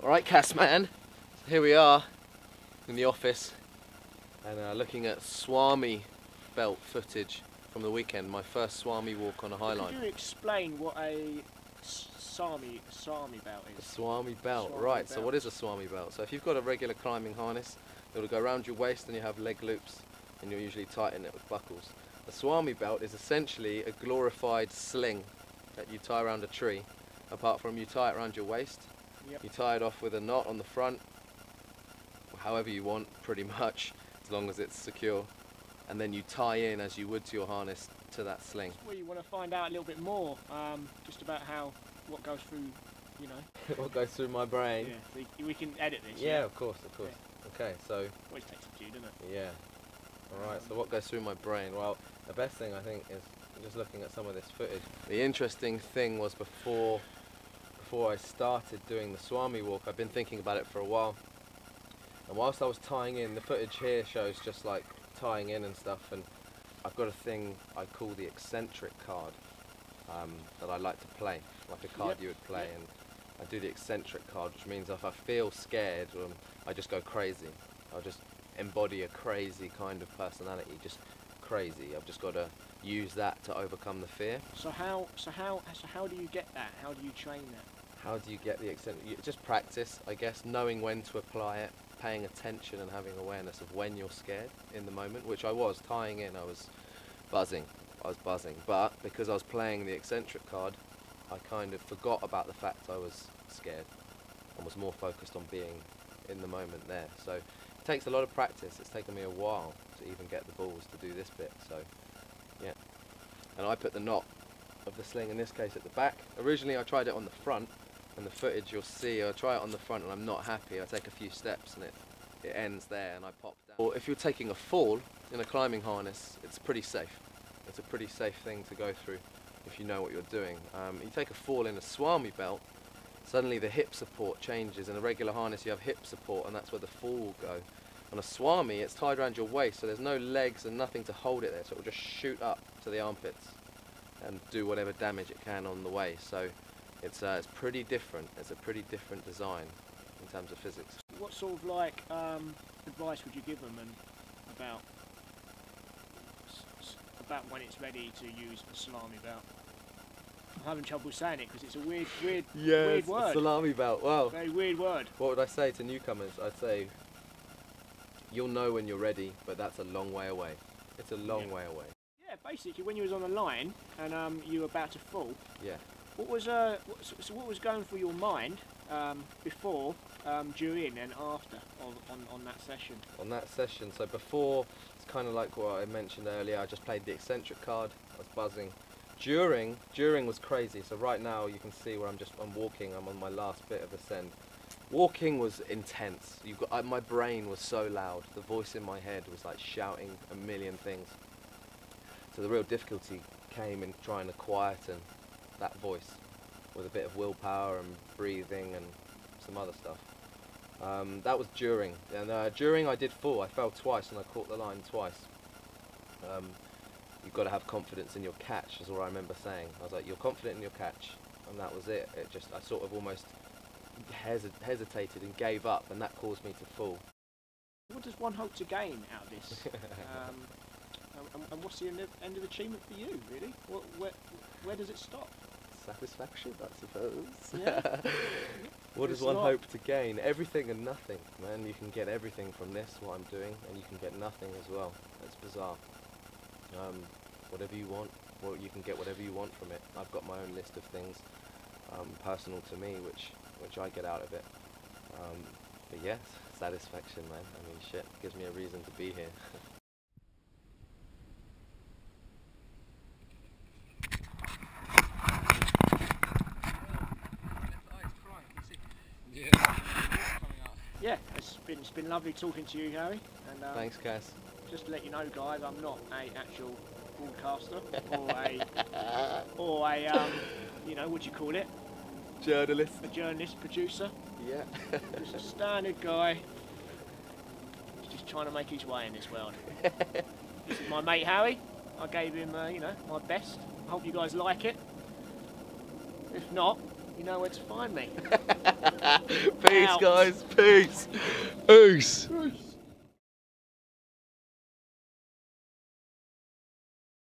Alright, cast man, here we are in the office and looking at Swami belt footage from the weekend, my first Swami walk on a highline. Could you explain what a Salami belt is? A Swami belt, Swami right, belt. so what is a Swami belt? So if you've got a regular climbing harness, it'll go around your waist and you have leg loops and you'll usually tighten it with buckles. A Swami belt is essentially a glorified sling that you tie around a tree. Apart from you tie it around your waist, Yep. you tie it off with a knot on the front, however you want pretty much, as long as it's secure, and then you tie in as you would to your harness to that sling. Well, you want to find out a little bit more, just about what goes through, you know. What goes through my brain? Yeah, so we can edit this. Yeah, of course. Yeah. Okay, so Always takes a few, doesn't it? yeah. Alright, so what goes through my brain? Well, the best thing I think is just looking at some of this footage. The interesting thing was before I started doing the Swami walk, I've been thinking about it for a while. And whilst I was tying in, the footage here shows just like tying in and stuff, and I've got a thing I call the eccentric card that I like to play, like a card you would play, and I do the eccentric card, which means if I feel scared, I just go crazy. I'll just embody a crazy kind of personality, just crazy. I've just got to use that to overcome the fear. So how do you get that? How do you train that? How do you get the eccentric? Just practice, I guess, knowing when to apply it, paying attention and having awareness of when you're scared in the moment, which I was tying in. I was buzzing, but because I was playing the eccentric card, I kind of forgot about the fact I was scared and was more focused on being in the moment there. So it takes a lot of practice. It's taken me a while to even get the balls to do this bit, so yeah. And I put the knot of the sling in this case at the back. Originally I tried it on the front, and the footage you'll see, I try it on the front and I'm not happy. I take a few steps and it ends there and I pop down. Or if you're taking a fall in a climbing harness, it's pretty safe. It's a pretty safe thing to go through if you know what you're doing. You take a fall in a Swami belt, suddenly the hip support changes. In a regular harness you have hip support and that's where the fall will go. On a Swami it's tied around your waist, so there's no legs and nothing to hold it there, so it will just shoot up to the armpits and do whatever damage it can on the way. So it's pretty different. It's a pretty different design in terms of physics. What sort of advice would you give them about when it's ready to use the Salami belt? I'm having trouble saying it because it's a weird word. Salami belt. Wow. Very weird word. What would I say to newcomers? I'd say you'll know when you're ready, but that's a long way away. It's a long way away. Yeah, basically when you was on the line and you were about to fall. Yeah. What was going through your mind before, during and after on that session? On that session, so before, it's kind of like what I mentioned earlier, I just played the eccentric card, I was buzzing. During was crazy, so right now you can see where I'm walking, I'm on my last bit of ascent. Walking was intense. My brain was so loud, the voice in my head was like shouting a million things. So the real difficulty came in trying to quieten that voice with a bit of willpower and breathing and some other stuff. That was during, and during I did fall. I fell twice and I caught the line twice. You've got to have confidence in your catch, is what I remember saying. I was like, you're confident in your catch, and that was it. I sort of almost hesitated and gave up, and that caused me to fall. What does one hope to gain out of this? And what's the end of achievement for you, really? Where does it stop? Satisfaction, I suppose. Yeah. What does one hope to gain? Everything and nothing, man. You can get everything from this, what I'm doing, and you can get nothing as well. It's bizarre. Whatever you want, you can get whatever you want from it. I've got my own list of things personal to me, which I get out of it. But yes, satisfaction, man. I mean, shit, gives me a reason to be here. Yeah, it's been lovely talking to you, Harry. And thanks, Cass. Just to let you know, guys, I'm not an actual broadcaster or a you know, what do you call it? Journalist. A journalist, producer. Yeah. Just a standard guy. He's just trying to make his way in this world. This is my mate Harry. I gave him, you know, my best. I hope you guys like it. If not, you know where to find me. Peace. Peace, out. guys. Peace. Peace.